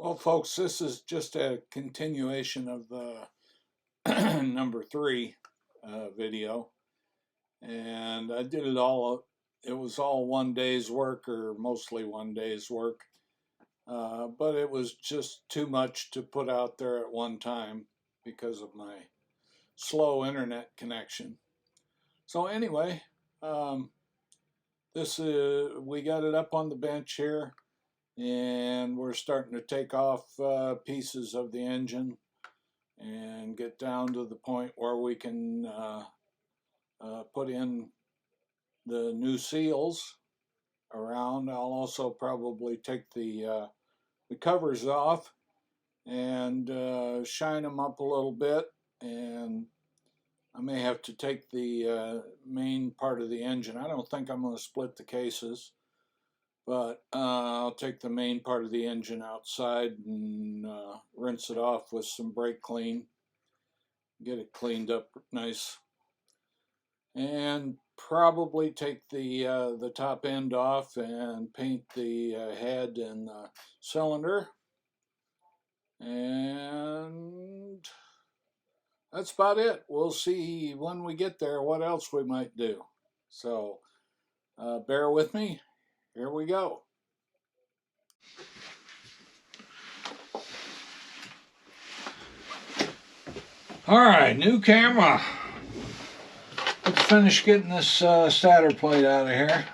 Well, folks, this is just a continuation of the number 3 video, and I did it all. It was all one day's work, or mostly one day's work, but it was just too much to put out there at one time because of my slow internet connection. So anyway, um, we got it up on the bench here, and we're starting to take off pieces of the engine and get down to the point where we can put in the new seals around. I'll also probably take the covers off and shine them up a little bit, and I may have to take the main part of the engine. I don't think I'm going to split the cases, but I'll take the main part of the engine outside and rinse it off with some brake clean, get it cleaned up nice, and probably take the top end off and paint the head and the cylinder, and that's about it. We'll see when we get there what else we might do. So bear with me. Here we go. All right, new camera. Let's finish getting this stator plate out of here.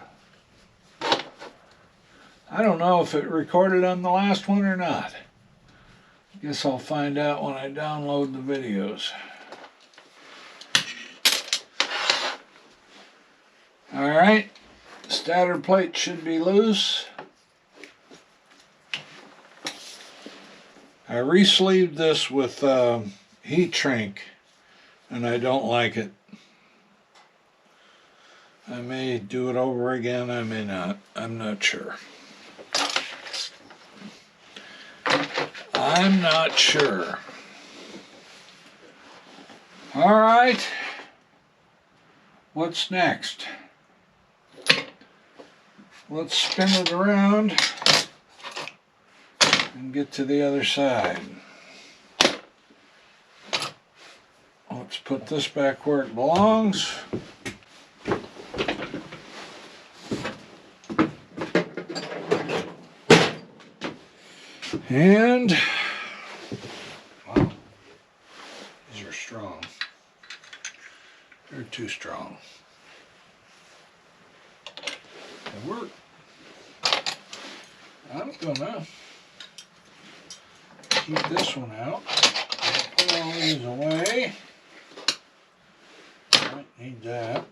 I don't know if it recorded on the last one or not. Guess I'll find out when I download the videos. All right, stator plate should be loose. I re-sleeved this with heat shrink, and I don't like it. I may do it over again, I may not. I'm not sure. I'm not sure. All right. What's next? Let's spin it around and get to the other side. Let's put this back where it belongs. And, wow, these are strong. They're too strong. They work. I'm gonna keep this one out. Put all these away. Don't need that.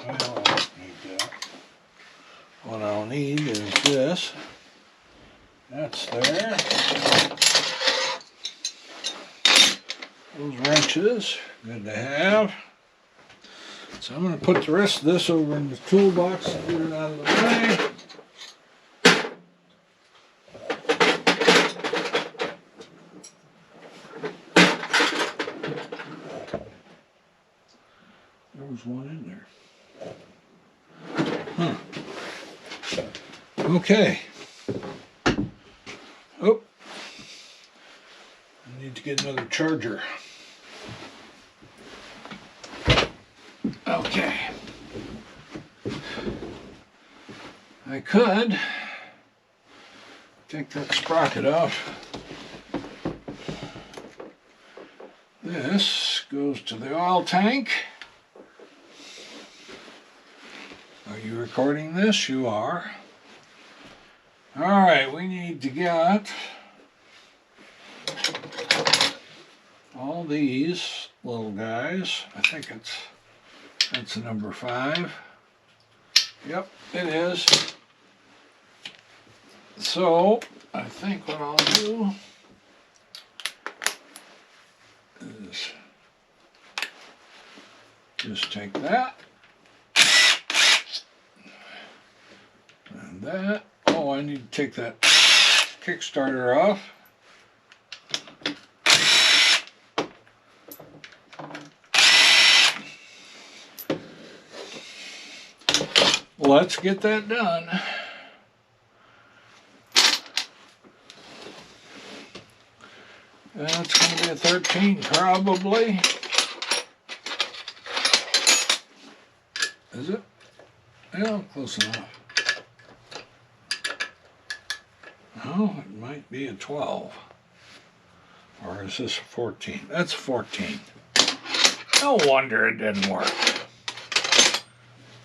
Well, I don't need that. What I'll need is this. That's there. Those wrenches, good to have. So I'm going to put the rest of this over in the toolbox and get it out of the way. There was one in there. Huh. Okay. Oh, I need to get another charger. Okay. I could take that sprocket off. This goes to the oil tank. Are you recording this? You are. Alright, we need to get all these little guys. I think that's a number 5. Yep, it is. So, I think what I'll do is just take that and that. Oh, I need to take that Kickstarter off. Let's get that done. a 13 probably. Is it? Yeah, close enough. No, it might be a 12. Or is this a 14? That's a 14. No wonder it didn't work.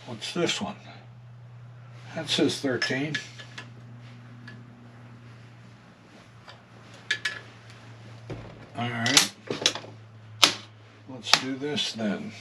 What's this one? That says 13. Alright. Let's do this then.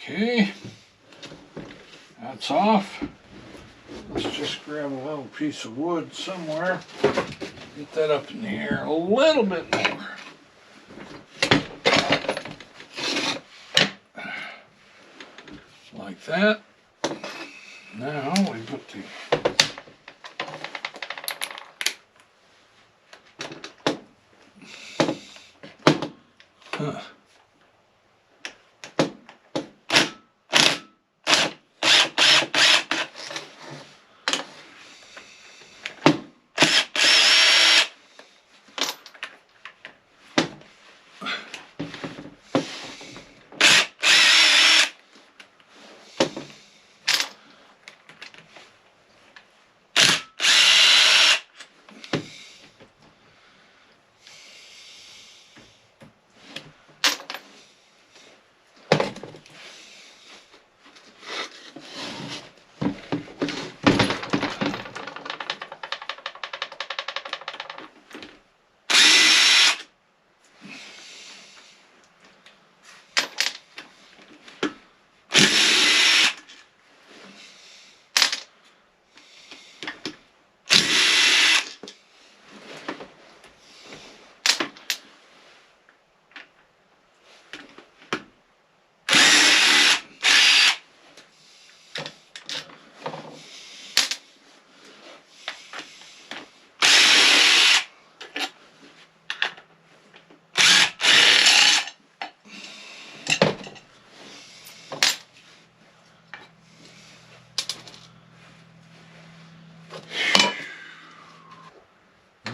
Okay, that's off. Let's just grab a little piece of wood somewhere. Get that up in the air a little bit more. Like that. Now we put the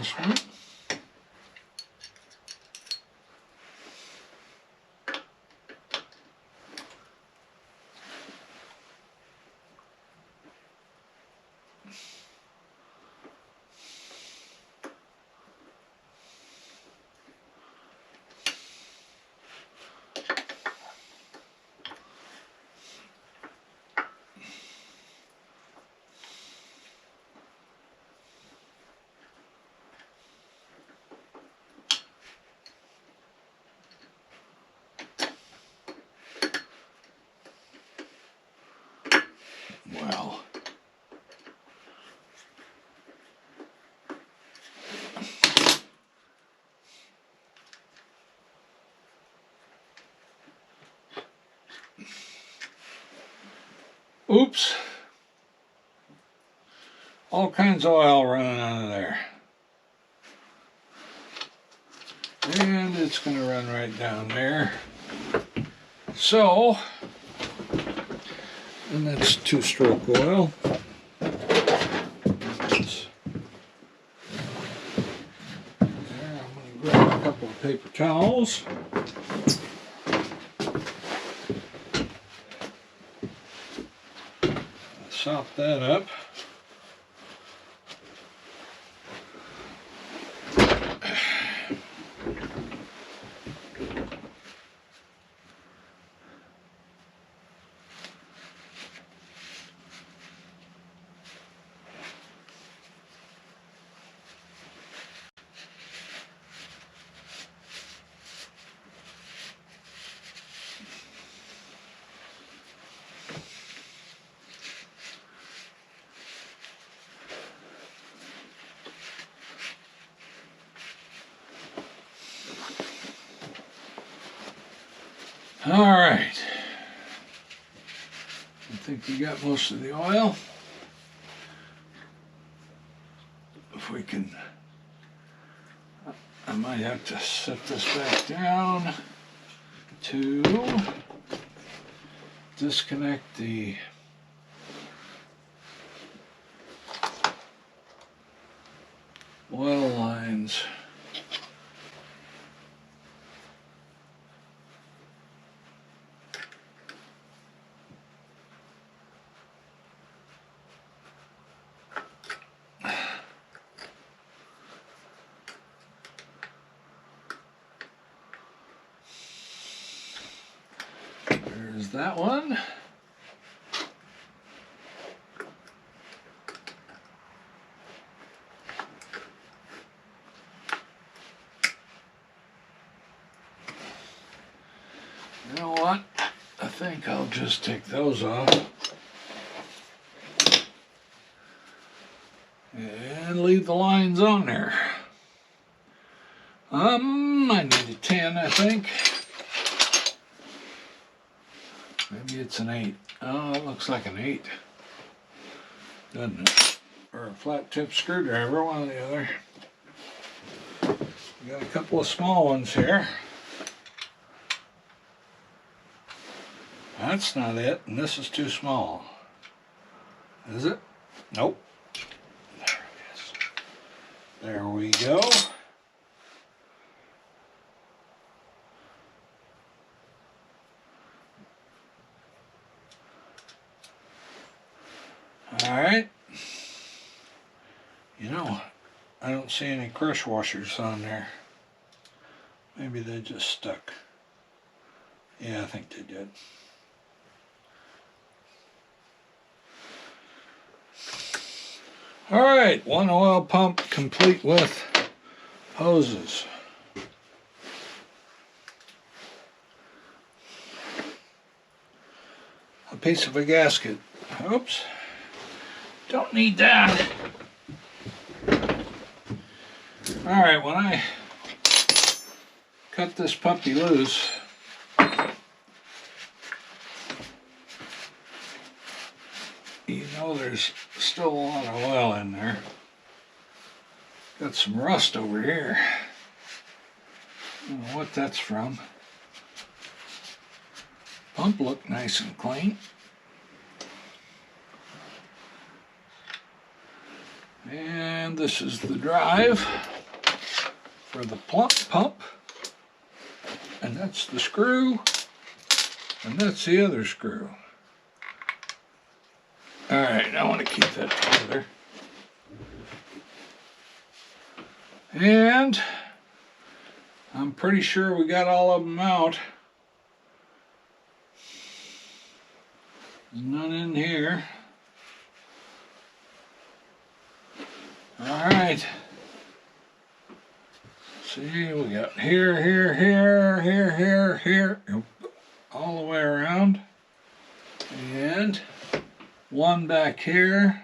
this one. Well, oops. All kinds of oil running out of there. And it's going to run right down there. So, and that's 2-stroke oil. There, I'm going to grab a couple of paper towels. Sop that up. All right. I think we got most of the oil. If we can, I might have to set this back down to disconnect the oil lines. There's that one. You know what? I think I'll just take those off and leave the lines on there. I need a 10, I think. Maybe it's an 8. Oh, it looks like an 8, doesn't it? Or a flat tip screwdriver, one or the other. We got a couple of small ones here. That's not it, and this is too small. Is it? Nope. There it is. There we go. All right. You know, I don't see any crush washers on there. Maybe they just stuck. Yeah, I think they did. All right, one oil pump complete with hoses. A piece of a gasket. Oops. Don't need that. All right, when I cut this puppy loose, you know there's still a lot of oil in there. Got some rust over here. I don't know what that's from. Pump looked nice and clean. And this is the drive for the pump. And that's the screw. And that's the other screw. All right, I want to keep that together. And I'm pretty sure we got all of them out. There's none in here. All right. See, we got here, here, here, here, here, here, all the way around. And one back here.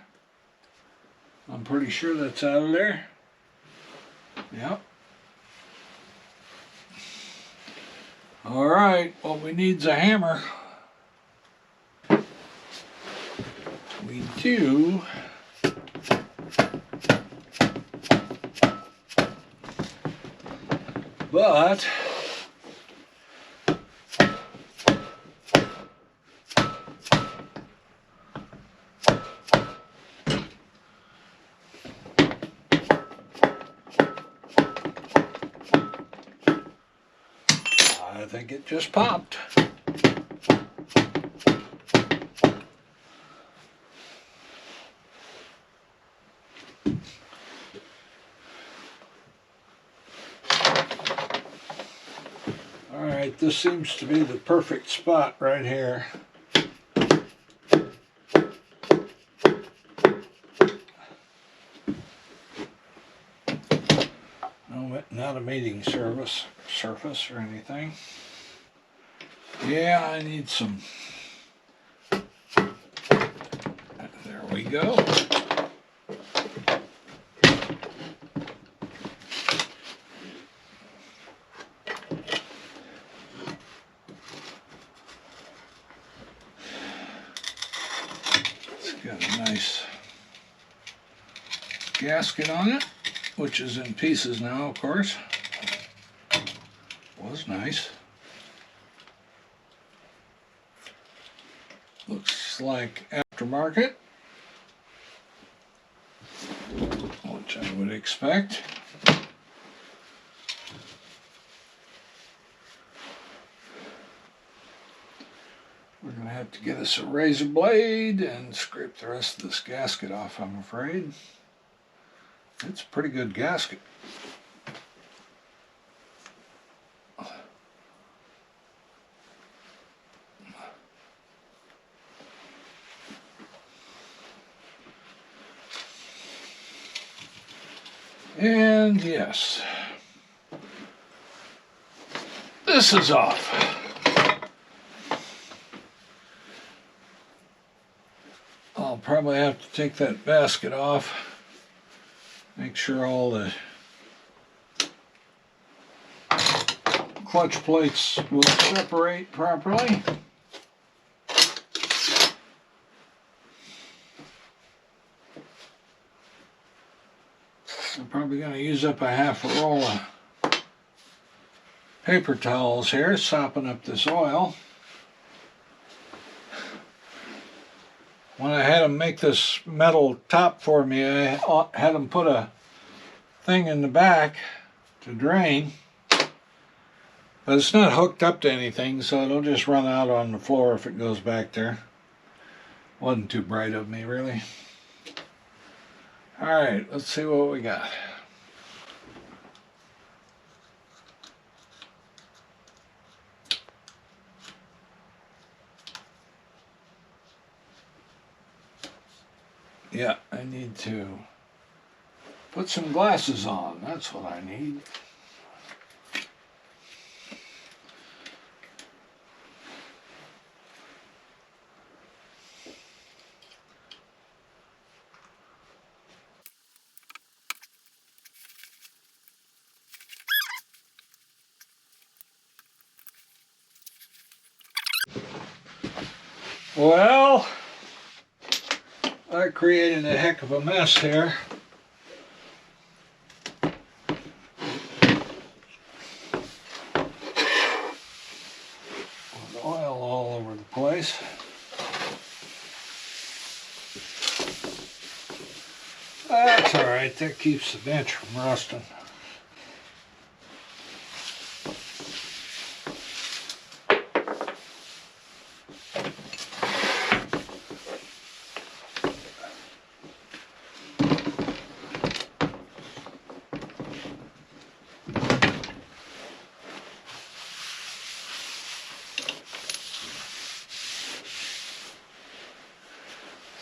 I'm pretty sure that's out of there. Yep. All right, what we need is a hammer. We do. But I think it just popped. All right, this seems to be the perfect spot right here. No, not a meeting surface or anything. Yeah, I need some. There we go. gasket on it, which is in pieces now, of course. Was nice. Looks like aftermarket, which I would expect. We're going to have to get us a razor blade and scrape the rest of this gasket off, I'm afraid. It's a pretty good gasket. And yes, this is off. I'll probably have to take that basket off, make sure all the clutch plates will separate properly. I'm probably going to use up a half a roll of paper towels here, sopping up this oil. When I had them make this metal top for me, I had them put a thing in the back to drain, but it's not hooked up to anything, so it'll just run out on the floor if it goes back there. Wasn't too bright of me, really. All right, let's see what we got. Yeah, I need to put some glasses on. That's what I need. Well, I created a heck of a mess here. With oil all over the place. That's all right, that keeps the bench from rusting.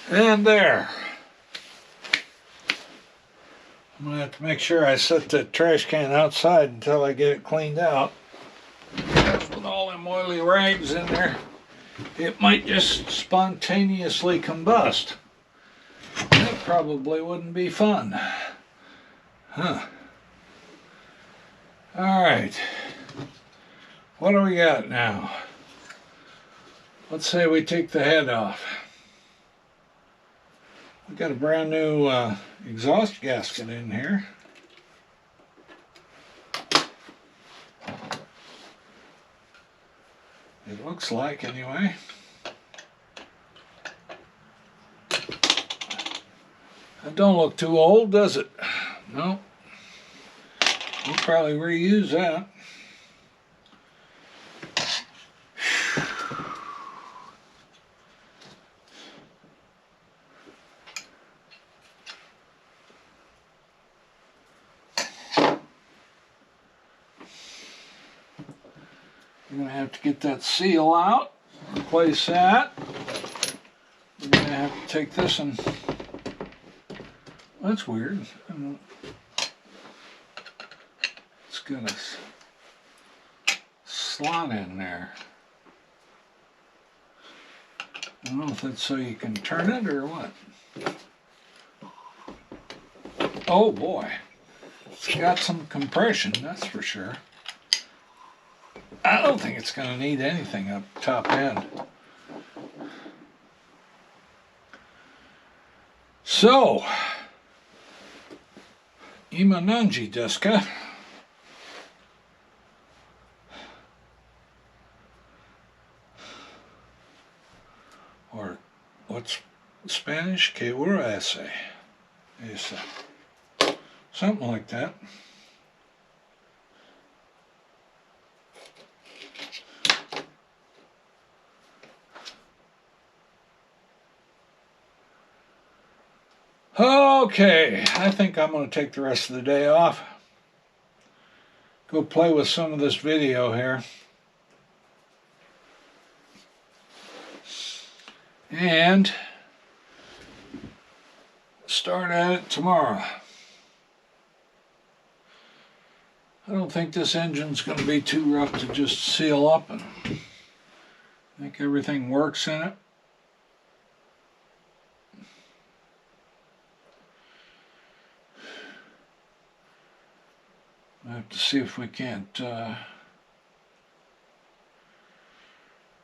And there. I'm going to have to make sure I set the trash can outside until I get it cleaned out. With all them oily rags in there, it might just spontaneously combust. That probably wouldn't be fun. Huh. Alright. What do we got now? Let's say we take the head off. We got a brand new exhaust gasket in here. It looks like, anyway. That don't look too old, does it? No. We'll probably reuse that. We're going to have to get that seal out, replace that. We're going to have to take this and, that's weird. It's got a slot in there. I don't know if that's so you can turn it or what. Oh boy, it's got some compression, that's for sure. I don't think it's going to need anything up top end. So, Ima nanji desu ka? Or what's Spanish? Que hora hace? Something like that. Okay, I think I'm going to take the rest of the day off. Go play with some of this video here. And start at it tomorrow. I don't think this engine's going to be too rough to just seal up, and I think everything works in it. I have to see if we can't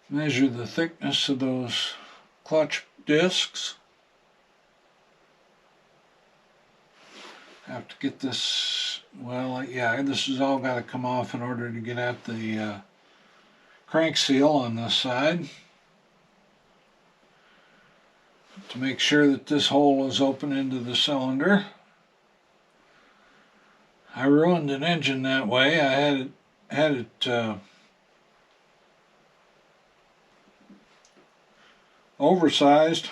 measure the thickness of those clutch discs. I have to get this, well, yeah, this has all got to come off in order to get at the crank seal on this side. To make sure that this hole is open into the cylinder. I ruined an engine that way. I had it oversized,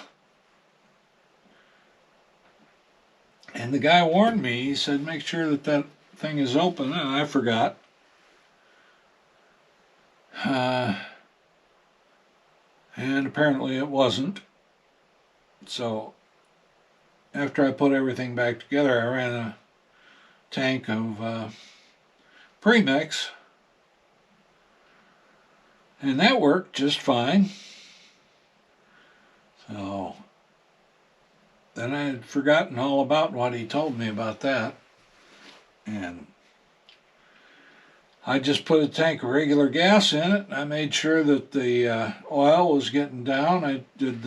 and the guy warned me. He said make sure that that thing is open, and I forgot. And apparently it wasn't. So after I put everything back together, I ran a tank of premix, and that worked just fine. So then I had forgotten all about what he told me about that, and I just put a tank of regular gas in it. I made sure that the oil was getting down. I did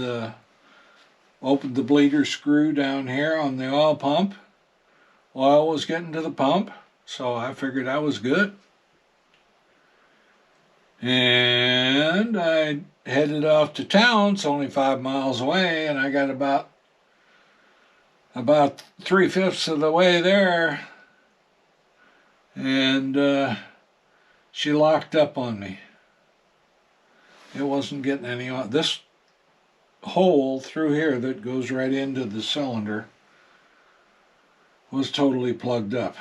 opened the bleeder screw down here on the oil pump. Oil was getting to the pump, so I figured I was good. And I headed off to town. It's only 5 miles away, and I got about 3/5 of the way there, and she locked up on me. It wasn't getting any on. This hole through here that goes right into the cylinder was totally plugged up,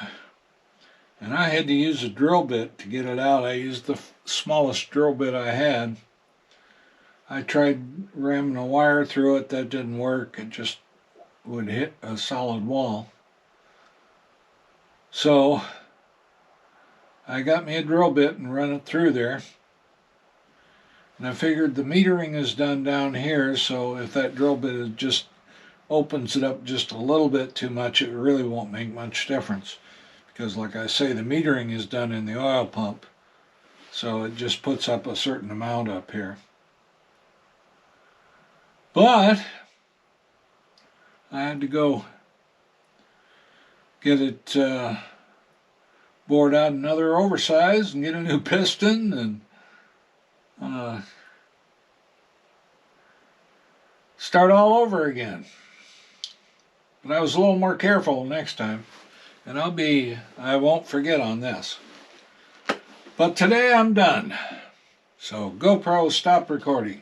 and I had to use a drill bit to get it out. I used the smallest drill bit I had. I tried ramming a wire through it. That didn't work. It just would hit a solid wall. So I got me a drill bit and run it through there, and I figured the metering is done down here, so if that drill bit just opens it up just a little bit too much, it really won't make much difference, because like I say, the metering is done in the oil pump, so it just puts up a certain amount up here. But I had to go get it bored out another oversize and get a new piston, and start all over again. But I was a little more careful next time, and I won't forget on this. But today I'm done. So GoPro, stop recording.